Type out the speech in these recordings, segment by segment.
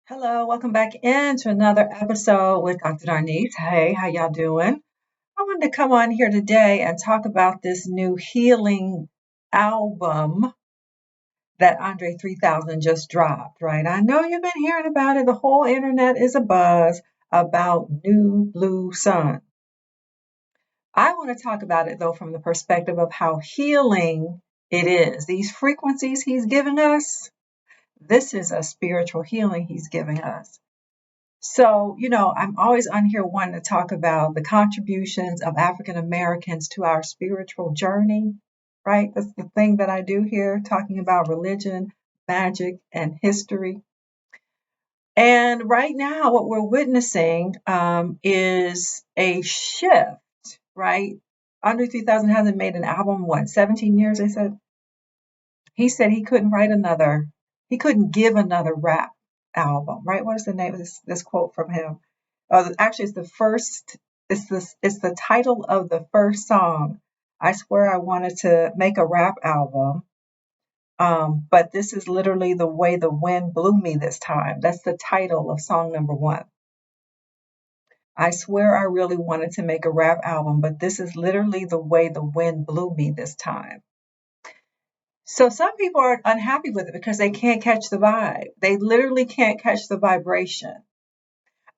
Hello, welcome back into another episode with Dr. Darnise. Hey, how y'all doing? I wanted to come on here today and talk about this new healing album that Andre 3000 just dropped, right? I know you've been hearing about it. The whole internet is abuzz about New Blue Sun. I want to talk about it though from the perspective of how healing it is. These frequencies he's giving us, this is a spiritual healing he's giving us. So, I'm always on here wanting to talk about the contributions of African Americans to our spiritual journey, right? That's the thing that I do here, talking about religion, magic, and history. And right now, what we're witnessing is a shift, right? Andre 3000 hasn't made an album, what, 17 years, they said? He said he couldn't he couldn't give another rap album, right? What is the name of this quote from him? Actually, it's the title of the first song. I swear I wanted to make a rap album, but this is literally the way the wind blew me this time. That's the title of song number one. I swear I really wanted to make a rap album, but this is literally the way the wind blew me this time. So some people are unhappy with it because they can't catch the vibe. They literally can't catch the vibration.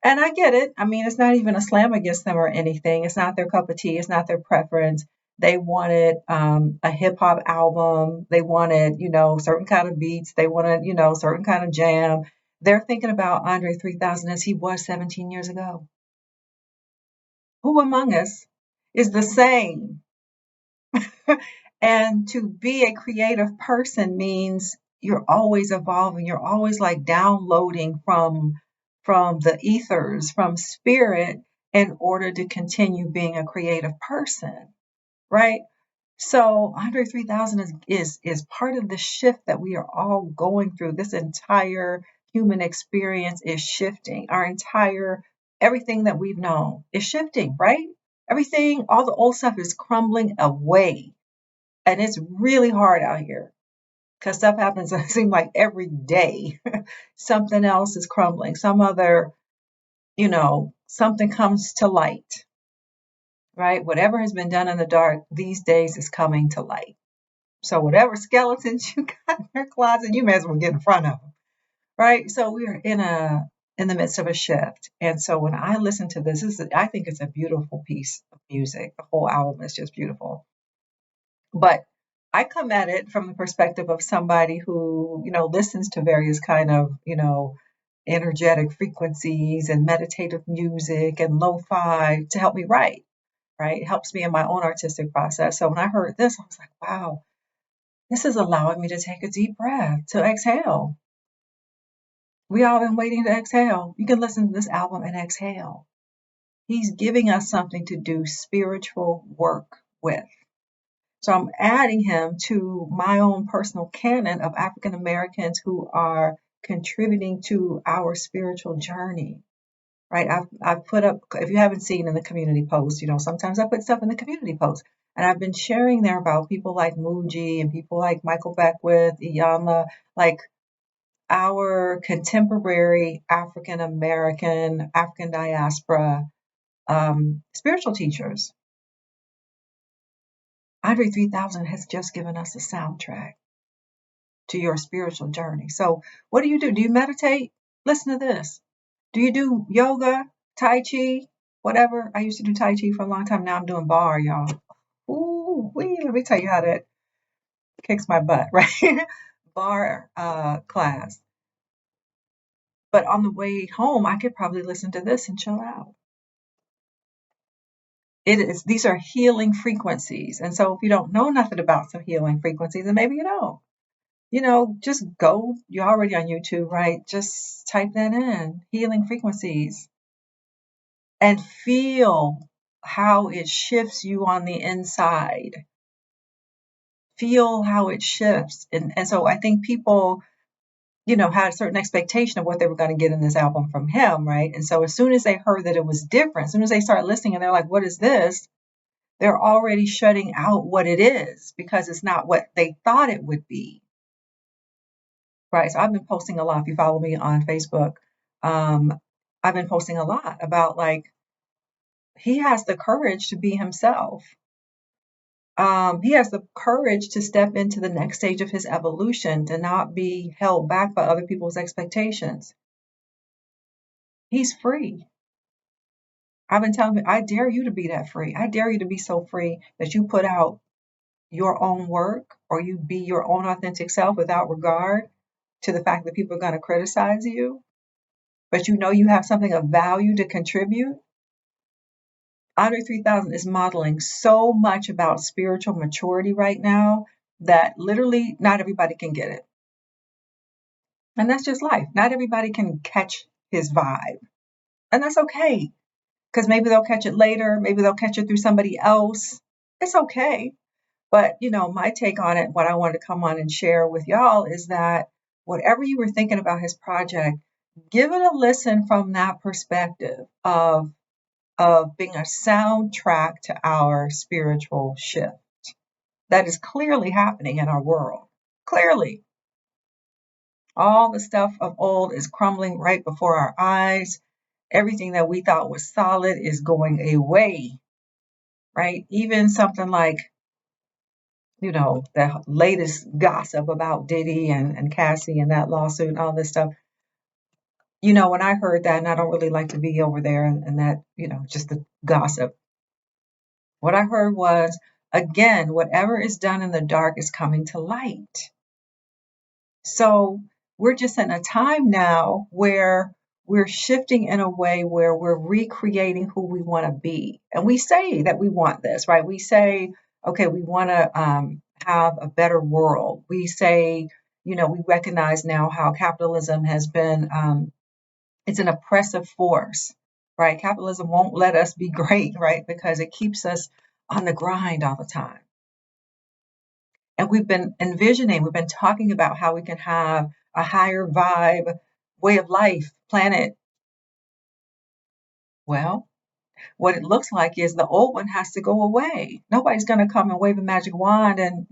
And I get it. I mean, it's not even a slam against them or anything. It's not their cup of tea. It's not their preference. They wanted a hip hop album. They wanted, certain kind of beats. They wanted, certain kind of jam. They're thinking about Andre 3000 as he was 17 years ago. Who among us is the same? And to be a creative person means you're always evolving. You're always like downloading from the ethers, from spirit in order to continue being a creative person, right? So Andre 3000 is part of the shift that we are all going through. This entire human experience is shifting. Everything that we've known is shifting, right? Everything, all the old stuff is crumbling away. And it's really hard out here because stuff happens, it seems like every day. Something else is crumbling. Something comes to light, right? Whatever has been done in the dark these days is coming to light. So whatever skeletons you got in your closet, you may as well get in front of them, right? So we're in the midst of a shift. And so when I listen to I think it's a beautiful piece of music. The whole album is just beautiful. But I come at it from the perspective of somebody who, listens to various kind of, energetic frequencies and meditative music and lo-fi to help me write, right? It helps me in my own artistic process. So when I heard this, I was like, wow, this is allowing me to take a deep breath, to exhale. We all been waiting to exhale. You can listen to this album and exhale. He's giving us something to do spiritual work with. So I'm adding him to my own personal canon of African Americans who are contributing to our spiritual journey, right? I've put up, if you haven't seen in the community post, sometimes I put stuff in the community post, and I've been sharing there about people like Muji and people like Michael Beckwith, Iyanla, like our contemporary African American, African diaspora spiritual teachers. Andre 3000 has just given us a soundtrack to your spiritual journey. So what do? Do you meditate? Listen to this. Do you do yoga, Tai Chi, whatever? I used to do Tai Chi for a long time. Now I'm doing bar, y'all. Ooh, let me tell you how that kicks my butt, right? Bar class. But on the way home, I could probably listen to this and chill out. These are healing frequencies. And so if you don't know nothing about some healing frequencies, then maybe you don't. Just go, you're already on YouTube, right? Just type that in, healing frequencies, and feel how it shifts you on the inside. Feel how it shifts. And so I think people, had a certain expectation of what they were going to get in this album from him, right? And so as soon as they heard that it was different, as soon as they start listening and they're like, what is this? They're already shutting out what it is because it's not what they thought it would be. Right. So I've been posting a lot. If you follow me on Facebook, I've been posting a lot about like he has the courage to be himself. He has the courage to step into the next stage of his evolution, to not be held back by other people's expectations. He's free. I've been telling him, I dare you to be that free. I dare you to be so free that you put out your own work or you be your own authentic self without regard to the fact that people are going to criticize you, but you know you have something of value to contribute. Andre 3000 is modeling so much about spiritual maturity right now that literally not everybody can get it. And that's just life. Not everybody can catch his vibe. And that's okay. Because maybe they'll catch it later. Maybe they'll catch it through somebody else. It's okay. But, my take on it, what I wanted to come on and share with y'all is that whatever you were thinking about his project, give it a listen from that perspective of being a soundtrack to our spiritual shift that is clearly happening in our world. Clearly. All the stuff of old is crumbling right before our eyes. Everything that we thought was solid is going away, right? Even something like, the latest gossip about Diddy and Cassie and that lawsuit and all this stuff. When I heard that, and I don't really like to be over there and that, just the gossip. What I heard was, again, whatever is done in the dark is coming to light. So we're just in a time now where we're shifting in a way where we're recreating who we want to be. And we say that we want this, right? We say, okay, we want to have a better world. We say, we recognize now how capitalism has been, it's an oppressive force, right? Capitalism won't let us be great, right? Because it keeps us on the grind all the time. And we've been talking about how we can have a higher vibe way of life, planet. Well, what it looks like is the old one has to go away. Nobody's going to come and wave a magic wand and,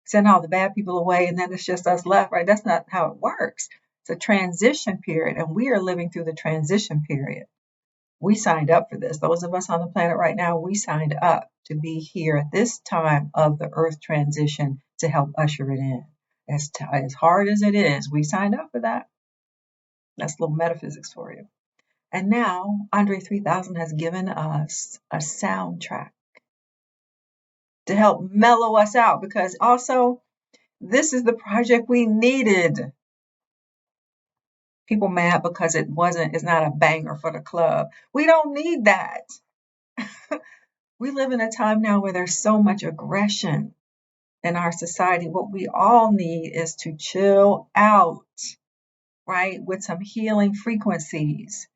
send all the bad people away and then it's just us left, right? That's not how it works. It's a transition period, and we are living through the transition period. We signed up for this. Those of us on the planet right now, we signed up to be here at this time of the earth transition to help usher it in. As hard as it is, we signed up for that. That's a little metaphysics for you. And now Andre 3000 has given us a soundtrack to help mellow us out, because also this is the project we needed. People mad because it's not a banger for the club. We don't need that. We live in a time now where there's so much aggression in our society. What we all need is to chill out, right? With some healing frequencies.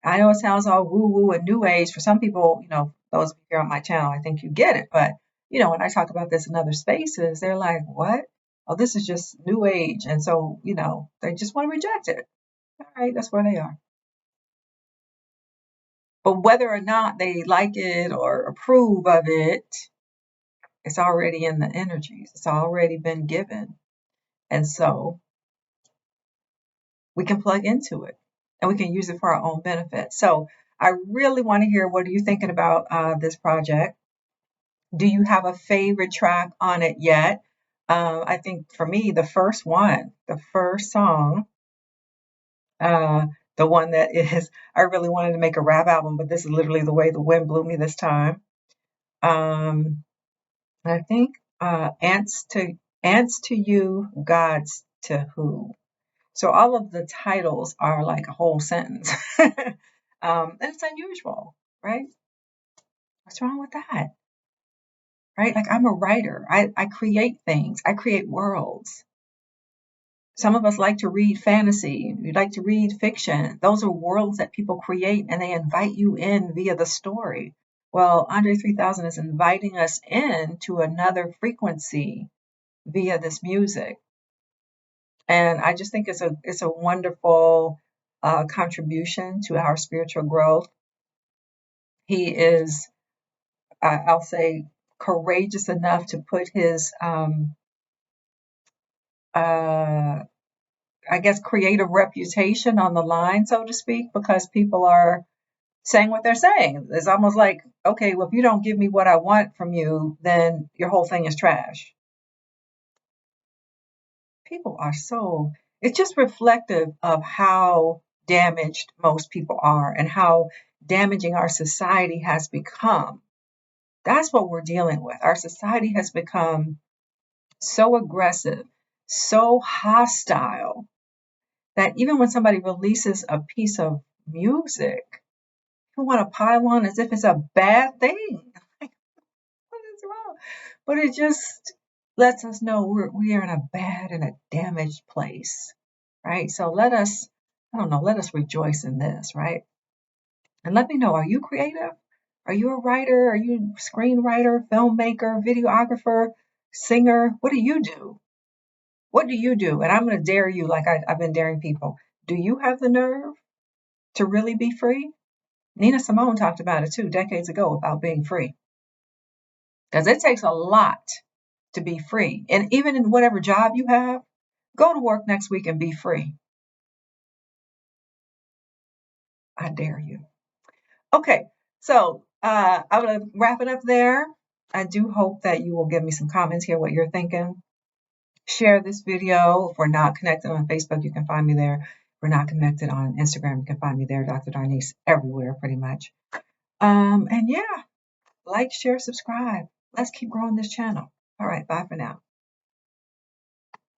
I know it sounds all woo-woo and new age. For some people, those here on my channel, I think you get it. But, when I talk about this in other spaces, they're like, what? Oh, this is just new age. And so, they just want to reject it. All right, that's where they are. But whether or not they like it or approve of it, it's already in the energies. It's already been given. And so we can plug into it and we can use it for our own benefit. So I really want to hear, what are you thinking about this project? Do you have a favorite track on it yet? I think for me, the first song, the one that is, I really wanted to make a rap album, but this is literally the way the wind blew me this time. I think ants to you, gods to who. So all of the titles are like a whole sentence. And it's unusual, right? What's wrong with that? Right? Like, I'm a writer. I create things. I create worlds. Some of us like to read fantasy. We like to read fiction. Those are worlds that people create and they invite you in via the story. Well, Andre 3000 is inviting us in to another frequency via this music. And I just think it's a wonderful contribution to our spiritual growth. He is, I'll say, courageous enough to put his I guess, creative reputation on the line, so to speak, because people are saying what they're saying. It's almost like, okay, well, if you don't give me what I want from you, then your whole thing is trash. People are so, it's just reflective of how damaged most people are and how damaging our society has become. That's what we're dealing with. Our society has become so aggressive, so hostile, that even when somebody releases a piece of music, people want to pile on as if it's a bad thing. Like, what is wrong? But it just lets us know we are in a bad and a damaged place, right? So let us, I don't know, let us rejoice in this, right? And let me know, are you creative? Are you a writer? Are you a screenwriter, filmmaker, videographer, singer? What do you do? What do you do? And I'm going to dare you like I've been daring people. Do you have the nerve to really be free? Nina Simone talked about it too, decades ago, about being free. Because it takes a lot to be free. And even in whatever job you have, go to work next week and be free. I dare you. Okay, so I'm going to wrap it up there. I do hope that you will give me some comments here, what you're thinking. Share this video. If we're not connected on Facebook, you can find me there. If we're not connected on Instagram, you can find me there, Dr. Darnise, everywhere pretty much. And yeah, like, share, subscribe. Let's keep growing this channel. All right, bye for now.